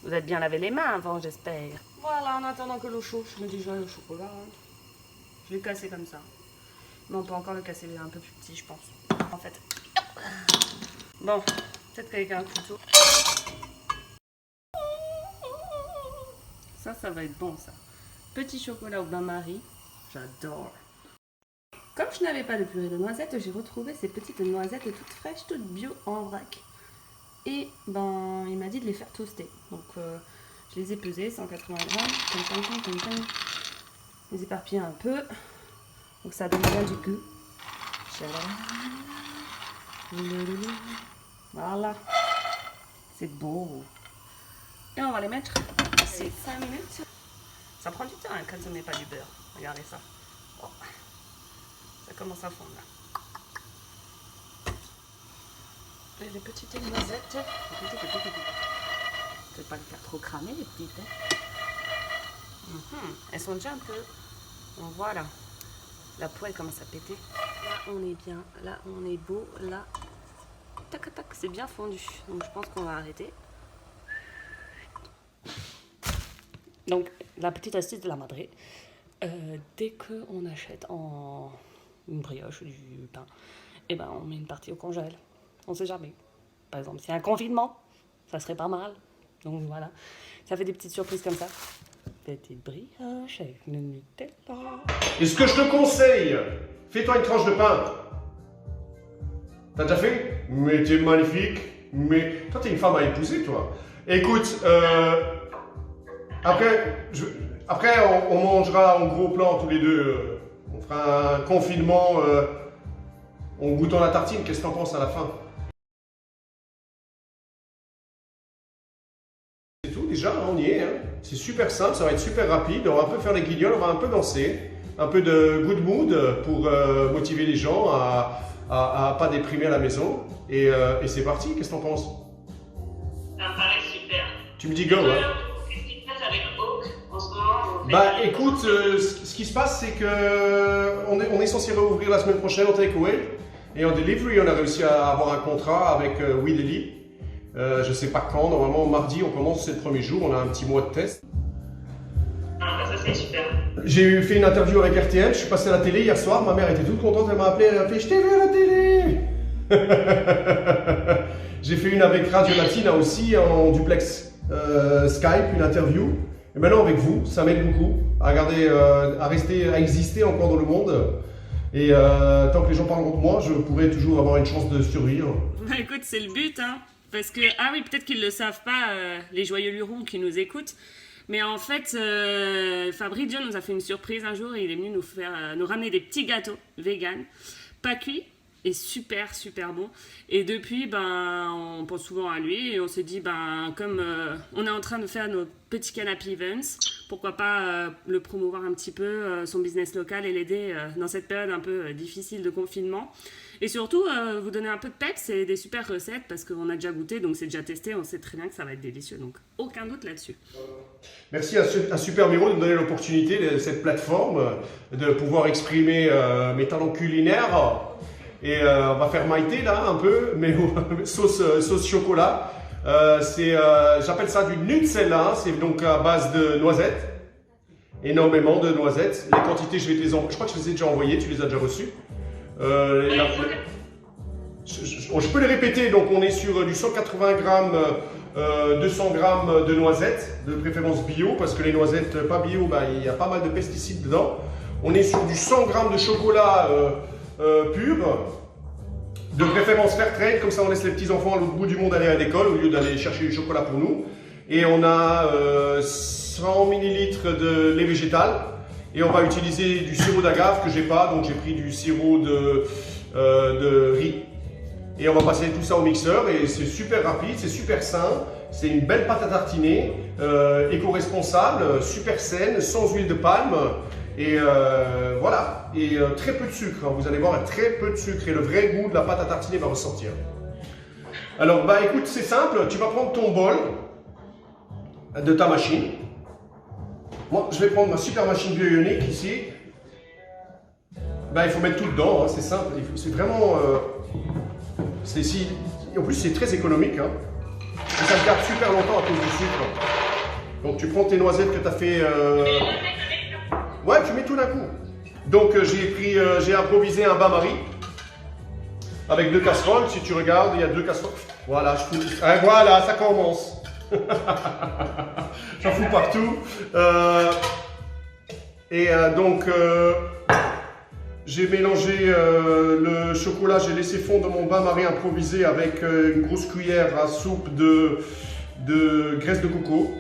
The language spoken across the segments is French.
Vous êtes bien lavé les mains avant, j'espère. Voilà, en attendant que l'eau chauffe, je me dis, je vais au chocolat. Je vais le casser comme ça. Mais on peut encore le casser un peu plus petit, je pense. En fait. Bon, peut-être qu'avec un couteau. Ça va être bon, ça. Petit chocolat au bain-marie. J'adore. Comme je n'avais pas de purée de noisettes, j'ai retrouvé ces petites noisettes toutes fraîches, toutes bio en vrac. Et ben, il m'a dit de les faire toaster. Donc, je les ai pesées, 180 grammes, comme ça. Je les éparpille un peu. Donc, ça donne bien du goût. Voilà. C'est beau. Et on va les mettre ici 5 minutes. Ça prend du temps hein, quand on ne met pas du beurre. Regardez ça. Oh. Ça commence à fondre là. Et les petites noisettes. Je ne vais pas le faire trop cramer les petites. Elles sont déjà un peu. Donc voilà. La poêle commence à péter. Là on est bien. Là on est beau. Là. Tac tac. C'est bien fondu. Donc je pense qu'on va arrêter. Donc, la petite astuce de la madré, dès qu'on achète une brioche ou du pain, eh ben, on met une partie au congèle. On ne sait jamais. Par exemple, s'il y a un confinement, ça serait pas mal. Donc voilà, ça fait des petites surprises comme ça. Petite brioche avec le Nutella. Et ce que je te conseille, fais-toi une tranche de pain. T'as déjà fait? Mais t'es magnifique. Mais toi, t'es une femme à épouser, toi. Écoute, Après, on mangera en gros plan tous les deux. On fera un confinement. On goûte la tartine. Qu'est-ce que t'en penses à la fin? C'est tout déjà, on y est. Hein. C'est super simple, ça va être super rapide. On va un peu faire les guignols, on va un peu danser. Un peu de good mood pour motiver les gens à pas déprimer à la maison. Et c'est parti, qu'est-ce que t'en penses? Ça me paraît super. Tu me dis go, hein? Bah écoute, ce qui se passe, c'est que on est censé rouvrir la semaine prochaine en takeaway et en delivery, on a réussi à avoir un contrat avec WeDeli. Je sais pas quand, normalement mardi, on commence, c'est le premier jour, on a un petit mois de test. Ah bah ça c'est super. J'ai fait une interview avec RTL, je suis passé à la télé hier soir, ma mère était toute contente, elle m'a appelé, elle a fait « Je t'ai vu à la télé !» J'ai fait une avec Radio Latina aussi, en duplex Skype, une interview. Et maintenant avec vous, ça m'aide beaucoup à garder, à exister encore dans le monde. Et tant que les gens parleront de moi, je pourrai toujours avoir une chance de survivre. Bah écoute, c'est le but, hein. Parce que, ah oui, peut-être qu'ils ne le savent pas, les joyeux lurons qui nous écoutent. Mais en fait, Fabrizio nous a fait une surprise un jour et il est venu nous ramener des petits gâteaux vegan, pas cuits. Et super bon. Et depuis, ben, on pense souvent à lui et on se dit, ben, comme on est en train de faire nos petits canapé events, pourquoi pas le promouvoir un petit peu, son business local et l'aider dans cette période un peu difficile de confinement. Et surtout, vous donner un peu de peps et des super recettes parce qu'on a déjà goûté, donc c'est déjà testé, on sait très bien que ça va être délicieux. Donc, aucun doute là-dessus. Merci à Super Miro de me donner l'opportunité de cette plateforme, de pouvoir exprimer mes talents culinaires. Et on va faire maïté là un peu, mais sauce chocolat. J'appelle ça du Nutella, c'est donc à base de noisettes. Énormément de noisettes. Les quantités, je crois que je les ai déjà envoyées, tu les as déjà reçues. Je peux les répéter, donc on est sur du 180 grammes, 200 grammes de noisettes, de préférence bio, parce que les noisettes pas bio, bah, il y a pas mal de pesticides dedans. On est sur du 100 grammes de chocolat pur, de préférence fair trade, comme ça on laisse les petits enfants à l'autre bout du monde aller à l'école au lieu d'aller chercher du chocolat pour nous. Et on a 100 ml de lait végétal et on va utiliser du sirop d'agave que j'ai pas, donc j'ai pris du sirop de riz. Et on va passer tout ça au mixeur et c'est super rapide, c'est super sain, c'est une belle pâte à tartiner, éco-responsable, super saine, sans huile de palme. Et voilà, et très peu de sucre, hein. Vous allez voir, très peu de sucre et le vrai goût de la pâte à tartiner va ressortir. Alors bah écoute, c'est simple, tu vas prendre ton bol de ta machine. Moi je vais prendre ma super machine Bioionic ici. Bah il faut mettre tout dedans, hein, c'est simple, c'est vraiment... en plus c'est très économique, hein. Et ça se garde super longtemps à cause du sucre. Donc tu prends tes noisettes que tu as fait... Ouais, tu mets tout d'un coup. Donc j'ai improvisé un bain-marie avec 2 casseroles. Si tu regardes, il y a 2 casseroles. Voilà, voilà, ça commence. J'en fous partout. J'ai mélangé le chocolat, j'ai laissé fondre mon bain-marie improvisé avec une grosse cuillère à soupe de graisse de coco.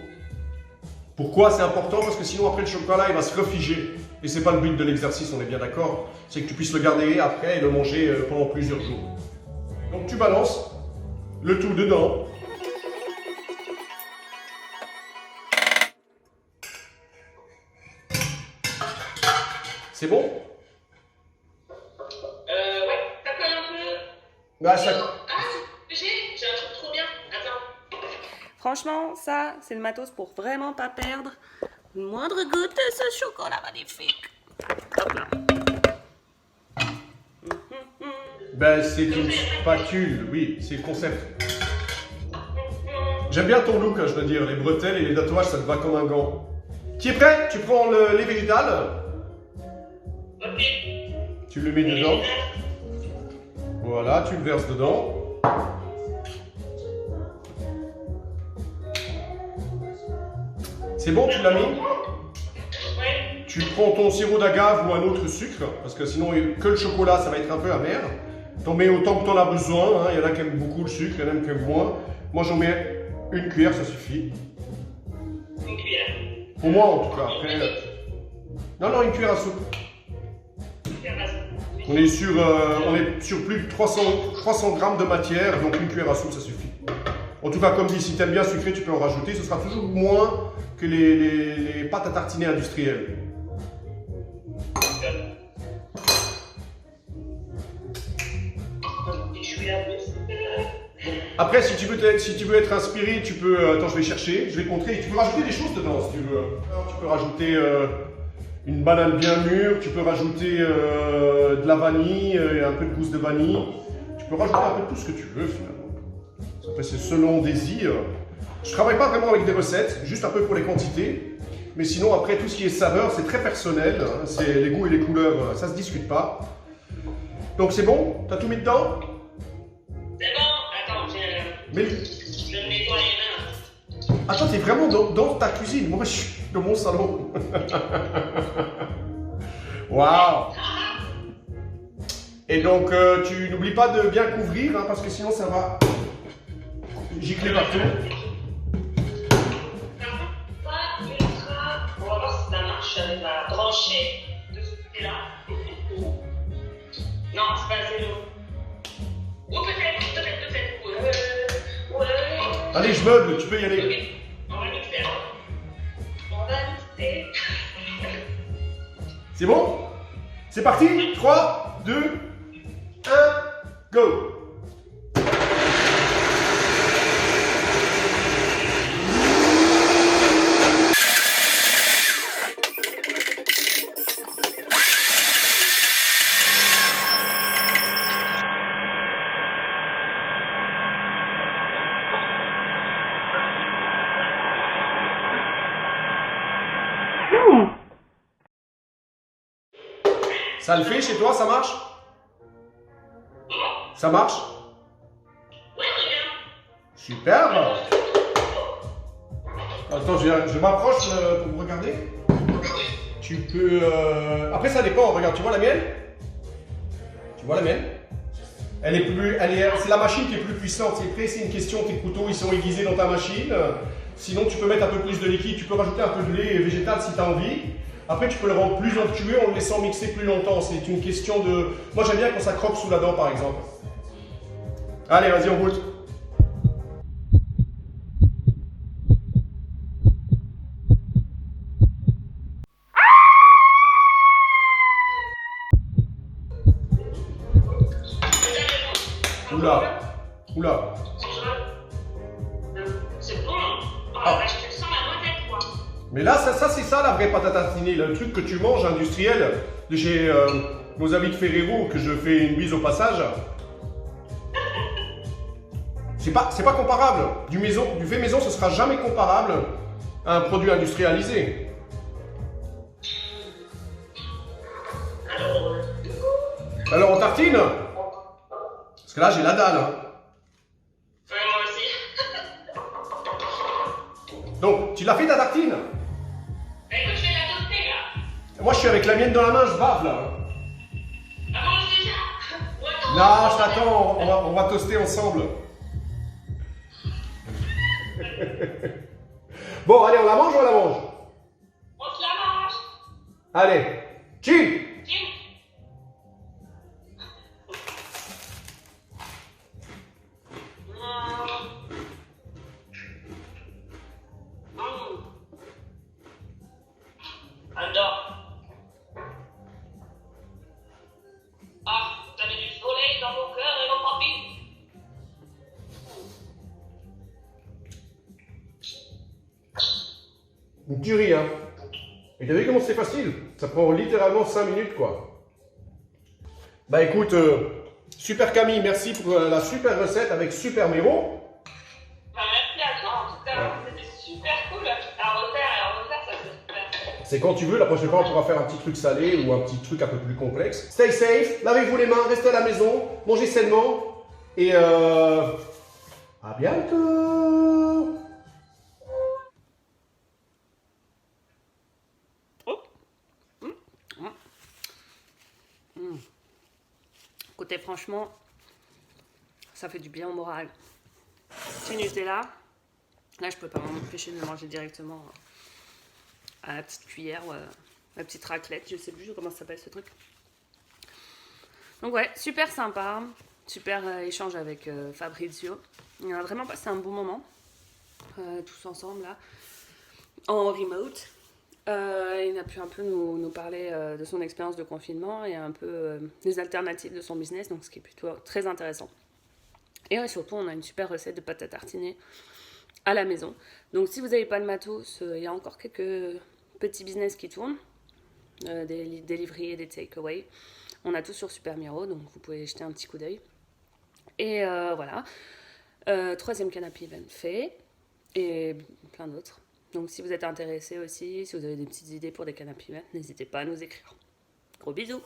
Pourquoi c'est important? Parce que sinon après le chocolat il va se refiger. Et c'est pas le but de l'exercice, on est bien d'accord. C'est que tu puisses le garder après et le manger pendant plusieurs jours. Donc tu balances le tout dedans. C'est bon? Ouais, ça colle un peu. Bah, ça... J'ai un truc trop bien. Attends. Franchement, ça, c'est le matos pour vraiment pas perdre une moindre goutte de ce chocolat magnifique. Hop là. Ben, c'est une spatule, oui, c'est le concept. J'aime bien ton look, je veux dire, les bretelles et les tatouages, ça te va comme un gant. Tu es prêt? Tu prends les végétales. Ok. Tu le mets dedans. Voilà, tu le verses dedans. C'est bon, tu l'as mis? Ouais. Tu prends ton sirop d'agave ou un autre sucre, parce que sinon, que le chocolat, ça va être un peu amer. T'en mets autant que t'en as besoin, hein. Il y en a qui aiment beaucoup le sucre, il y en a qui aiment moins. Moi, j'en mets une cuillère, ça suffit. Une cuillère. Pour moi, en tout cas. Après, non, une cuillère à soupe. On est sur plus de 300 grammes de matière, donc une cuillère à soupe, ça suffit. En tout cas, comme dit, si tu aimes bien sucré, tu peux en rajouter. Ce sera toujours moins que les pâtes à tartiner industrielles. Après, si tu veux être inspiré, tu peux... attends, je vais chercher, je vais te montrer. Tu peux rajouter des choses dedans, si tu veux. Alors, tu peux rajouter une banane bien mûre, tu peux rajouter de la vanille, un peu de gousse de vanille. Tu peux rajouter un peu tout ce que tu veux, finalement. Après, c'est selon désir. Je travaille pas vraiment avec des recettes, juste un peu pour les quantités. Mais sinon, après, tout ce qui est saveur, c'est très personnel. Hein. C'est les goûts et les couleurs, ça se discute pas. Donc, c'est bon? T'as tout mis dedans? C'est bon. Attends, je nettoie les mains. Attends, t'es vraiment dans ta cuisine. Moi, je suis dans mon salon. Waouh! Et donc, tu n'oublies pas de bien couvrir, hein, parce que sinon, ça va gicler partout. On va voir si ça marche avec la branchée de ce côté-là. Non, c'est pas assez lourd. Ou peut-être. Ouais. Allez, je meuble, tu peux y aller. Ok, on va mixer. On va mixer. C'est bon? C'est parti? 3, 2, 1, go! Ça le fait chez toi, ça marche? Ça marche? Ouais, regarde. Super! Attends, je m'approche pour vous regarder. Tu peux... Après, ça dépend. Regarde, tu vois la mienne? Tu vois la mienne? C'est la machine qui est plus puissante. C'est une question, tes couteaux, ils sont aiguisés dans ta machine. Sinon, tu peux mettre un peu plus de liquide. Tu peux rajouter un peu de lait végétal si tu as envie. Après, tu peux le rendre plus onctueux en le laissant mixer plus longtemps. C'est une question de... Moi, j'aime bien quand ça croque sous la dent, par exemple. Allez, vas-y, on goûte. Oula. C'est bon. Ah, bah, je te sens la noisette, quoi. Mais là, ça c'est ça la vraie pâte à tartiner, le truc que tu manges industriel de chez nos amis de Ferrero, que je fais une bise au passage. C'est pas comparable. Du fait maison, ce sera jamais comparable un produit industrialisé. Alors on tartine? Parce que là j'ai la dalle. Hein. Ouais, moi aussi. Donc, tu l'as fait ta tartine? Écoute, je vais la toaster là. Moi je suis avec la mienne dans la main, je bave là. Ah, mange déjà. Ou attends. Non, je t'attends, on va toaster ensemble. Bon, allez, on la mange ou on la mange? On se la mange. Allez, chill! Tiens. J'adore. Ah, t'as mis du soleil dans mon cœur et mon papy. Une tuerie, hein. Et t'as vu comment c'est facile? Ça prend littéralement 5 minutes, quoi. Bah écoute, super Camille, merci pour la super recette avec super Méro. Bah, merci à toi, en tout cas, c'était super cool. À refaire, ça c'est super. C'est quand tu veux, la prochaine fois on pourra faire un petit truc salé ou un petit truc un peu plus complexe. Stay safe, lavez-vous les mains, restez à la maison, mangez sainement et à bientôt. Écoutez, franchement, ça fait du bien au moral. Petit Nutella. Là, je peux pas m'empêcher de le manger directement à la petite cuillère ou à la petite raclette. Je sais plus comment ça s'appelle ce truc. Donc ouais, super sympa. Super échange avec Fabrizio. On a vraiment passé un bon moment. Tous ensemble là. En remote. Il a pu un peu nous parler de son expérience de confinement et un peu des alternatives de son business, donc ce qui est plutôt très intéressant. Et surtout, on a une super recette de pâte à tartiner à la maison. Donc si vous n'avez pas le matos, il y a encore quelques petits business qui tournent, des delivery et des takeaway. On a tout sur Super Miro, donc vous pouvez jeter un petit coup d'œil. Et voilà. Troisième canapé event fait, et plein d'autres. Donc si vous êtes intéressé aussi, si vous avez des petites idées pour des canapés event, n'hésitez pas à nous écrire. Gros bisous!